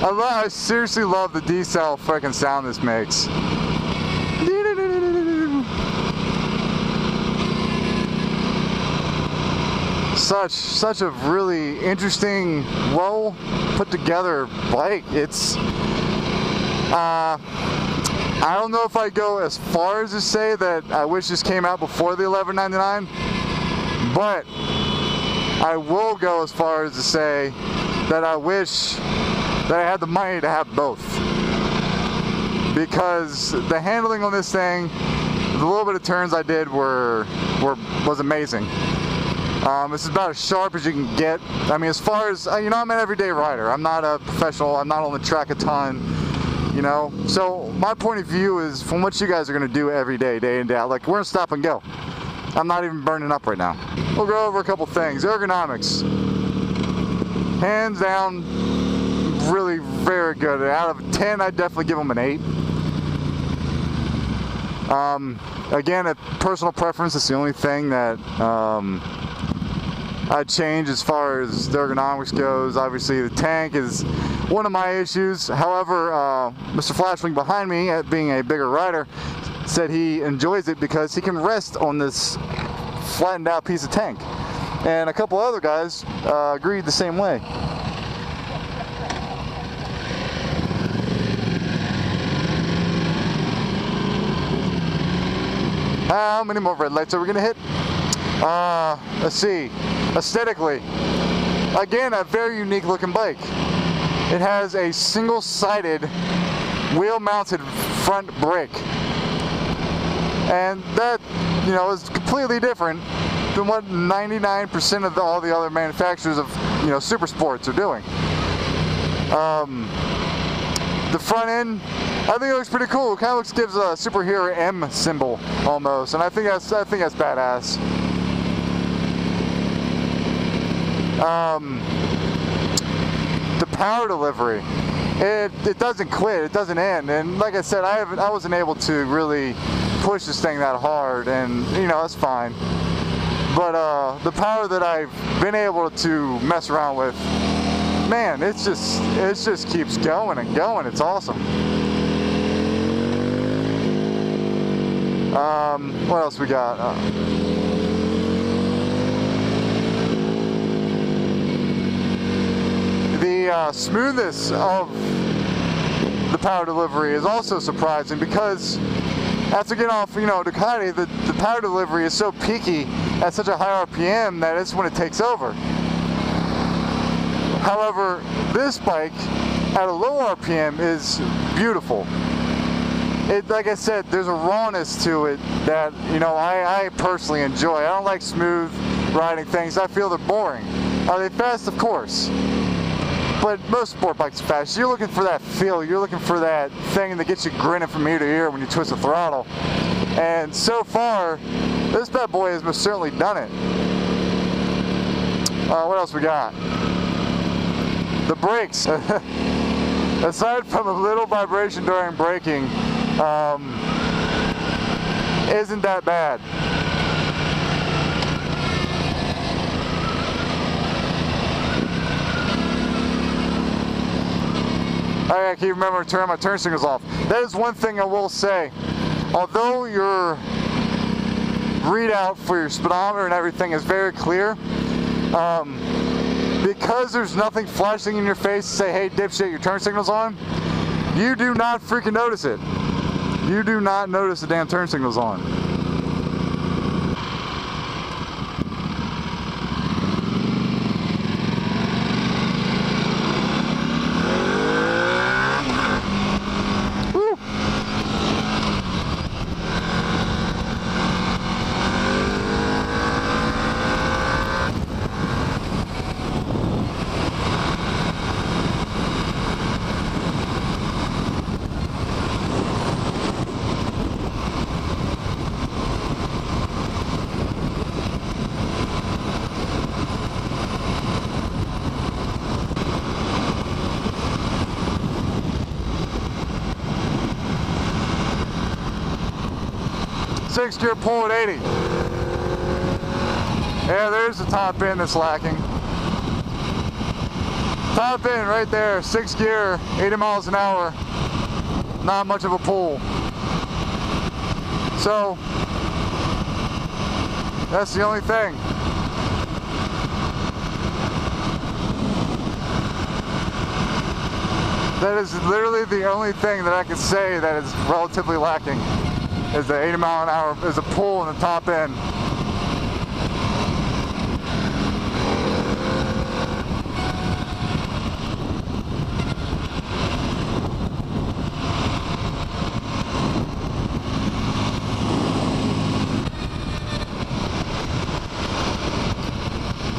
I seriously love the decel freaking sound this makes. Such a really interesting, well put together bike. It's I don't know if I go as far as to say that I wish this came out before the $11.99, but I will go as far as to say that I wish that I had the money to have both, because the handling on this thing, the little bit of turns I did was amazing. This is about as sharp as you can get. I mean, as far as, you know, I'm an everyday rider. I'm not a professional. I'm not on the track a ton, you know. So my point of view is from what you guys are going to do every day, day in, day out. Like, we're going to stop and go. I'm not even burning up right now. We'll go over a couple things. Ergonomics. Hands down, really very good. Out of 10, I'd definitely give them an 8. Again, a personal preference. It's the only thing that I'd change as far as the ergonomics goes. Obviously, the tank is one of my issues. However, Mr. Flashwing behind me, being a bigger rider, said he enjoys it because he can rest on this flattened out piece of tank. And a couple other guys agreed the same way. How many more red lights are we gonna hit? Let's see. Aesthetically, again, a very unique looking bike. It has a single-sided wheel-mounted front brake, and that, you know, is completely different than what 99% of all the other manufacturers of, you know, super sports are doing. The front end, I think it looks pretty cool. It kind of gives a superhero M symbol almost, and I think that's badass. The power delivery, it doesn't quit, it doesn't end, and like I said, I wasn't able to really push this thing that hard, and you know, that's fine. But the power that I've been able to mess around with, man, it just keeps going and going. It's awesome. What else we got? The smoothness of the power delivery is also surprising, because after getting off, you know, Ducati, the power delivery is so peaky at such a high RPM that it's when it takes over. However, this bike at a low RPM is beautiful. It, like I said, there's a rawness to it that, you know, I personally enjoy. I don't like smooth riding things. I feel they're boring. Are they fast? Of course. But most sport bikes are fast. You're looking for that feel. You're looking for that thing that gets you grinning from ear to ear when you twist the throttle. And so far, this bad boy has most certainly done it. What else we got? The brakes. Aside from a little vibration during braking, isn't that bad. I keep remembering to turn my turn signals off. That is one thing I will say. Although your readout for your speedometer and everything is very clear, because there's nothing flashing in your face to say, hey dipshit, your turn signal's on, you do not freaking notice it. You do not notice the damn turn signal's on. Woo. Sixth gear pull at 80. Yeah, there's the top end that's lacking. Top end right there, 6th gear, 80 miles an hour. Not much of a pull. So that's the only thing. That is literally the only thing that I could say that is relatively lacking, is the 80 mile an hour, is a pull in the top end.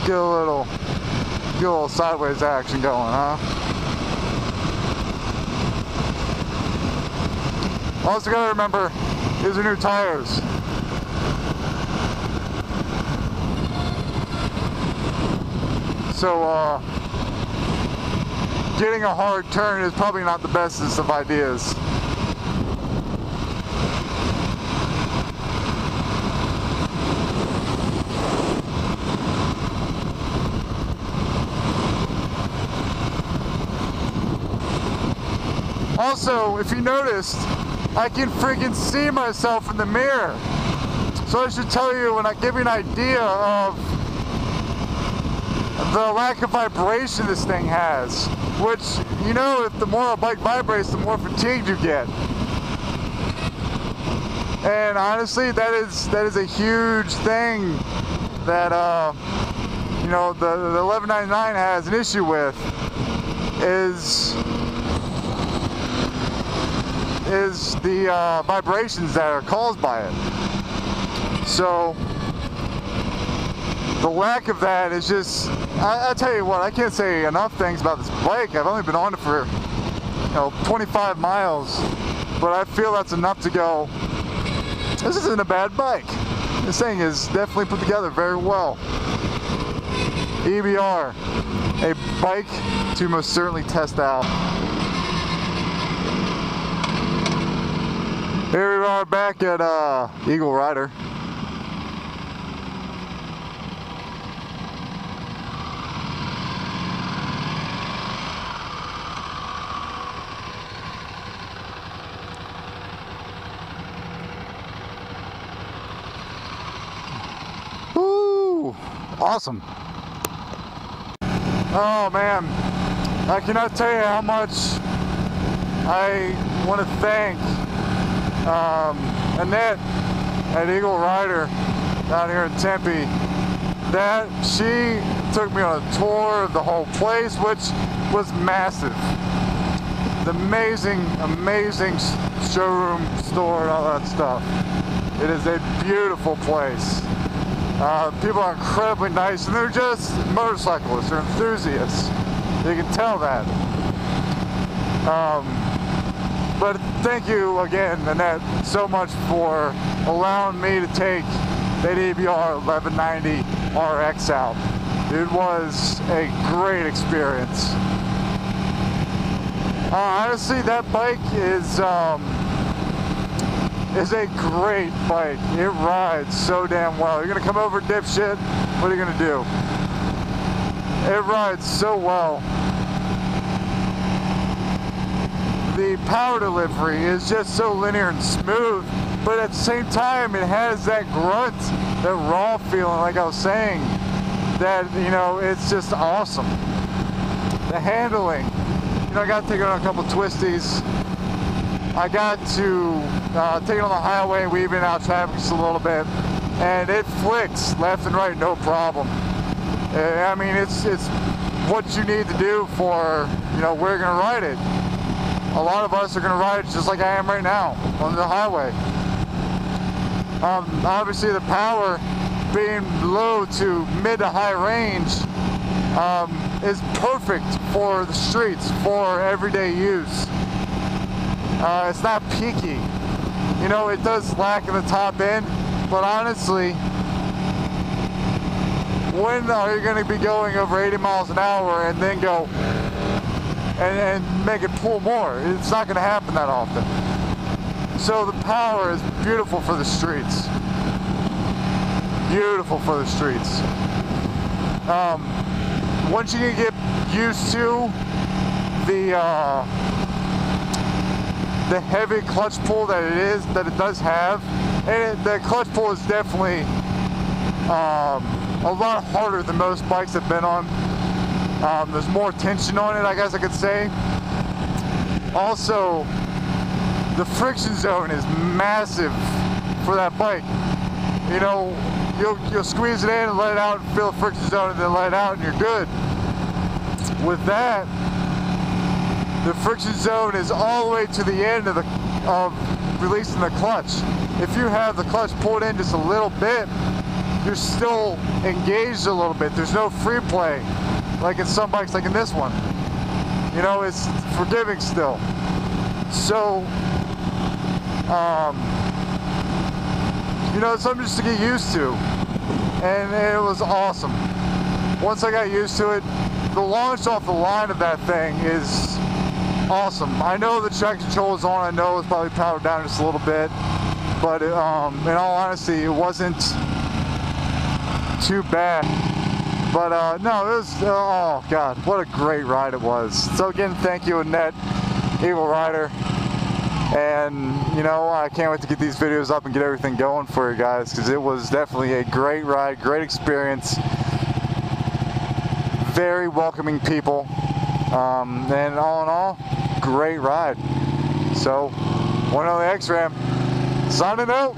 Get a little sideways action going, huh? Also gotta remember, these are new tires. So getting a hard turn is probably not the bestest of ideas. Also, if you noticed, I can freaking see myself in the mirror. So I should tell you, when I give you an idea of the lack of vibration this thing has, which, you know, if the more a bike vibrates, the more fatigued you get. And honestly, that is a huge thing that you know, the 1199 has an issue with, is the vibrations that are caused by it. So the lack of that is just, I tell you what, I can't say enough things about this bike. I've only been on it for, you know, 25 miles, but I feel that's enough to go, this isn't a bad bike. This thing is definitely put together very well. EBR, a bike to most certainly test out. Here we are back at Eagle Rider. Woo! Awesome. Oh man, I cannot tell you how much I want to thank Annette at Eagle Rider down here in Tempe, that she took me on a tour of the whole place, which was massive. The amazing showroom, store, and all that stuff. It is a beautiful place. People are incredibly nice, and they're just motorcyclists, they're enthusiasts. You can tell that. But thank you again, Annette, so much for allowing me to take that EBR 1190 RX out. It was a great experience. Honestly, that bike is a great bike. It rides so damn well. You're gonna come over, dipshit? What are you gonna do? It rides so well. The power delivery is just so linear and smooth, but at the same time it has that grunt, that raw feeling, like I was saying, that, you know, it's just awesome. The handling, you know, I got to take it on a couple twisties. I got to take it on the highway, weave in and out traffic just a little bit, and it flicks left and right, no problem. I mean, it's what you need to do for, you know, we're gonna ride it. A lot of us are going to ride just like I am right now on the highway. Obviously the power being low to mid to high range is perfect for the streets, for everyday use. It's not peaky. You know, it does lack in the top end, but honestly, when are you going to be going over 80 miles an hour and then go and make it pull more? It's not going to happen that often. So the power is beautiful for the streets. Beautiful for the streets. once you get used to the heavy clutch pull that it does have, and the clutch pull is definitely a lot harder than most bikes I've been on. There's more tension on it, I guess I could say. Also, the friction zone is massive for that bike. You know, you'll squeeze it in and let it out and feel the friction zone and then let it out and you're good. With that, the friction zone is all the way to the end of releasing the clutch. If you have the clutch pulled in just a little bit, you're still engaged a little bit. There's no free play like in some bikes, like in this one. You know, it's forgiving still. So, you know, it's something just to get used to. And it was awesome. Once I got used to it, the launch off the line of that thing is awesome. I know the traction control is on. I know it's probably powered down just a little bit. But in all honesty, it wasn't too bad. But no, it was, oh God, what a great ride it was. So again, thank you, Annette, Evil Rider. And, you know, I can't wait to get these videos up and get everything going for you guys, because it was definitely a great ride, great experience. Very welcoming people. And all in all, great ride. So, one on the X-Ram. Signing out.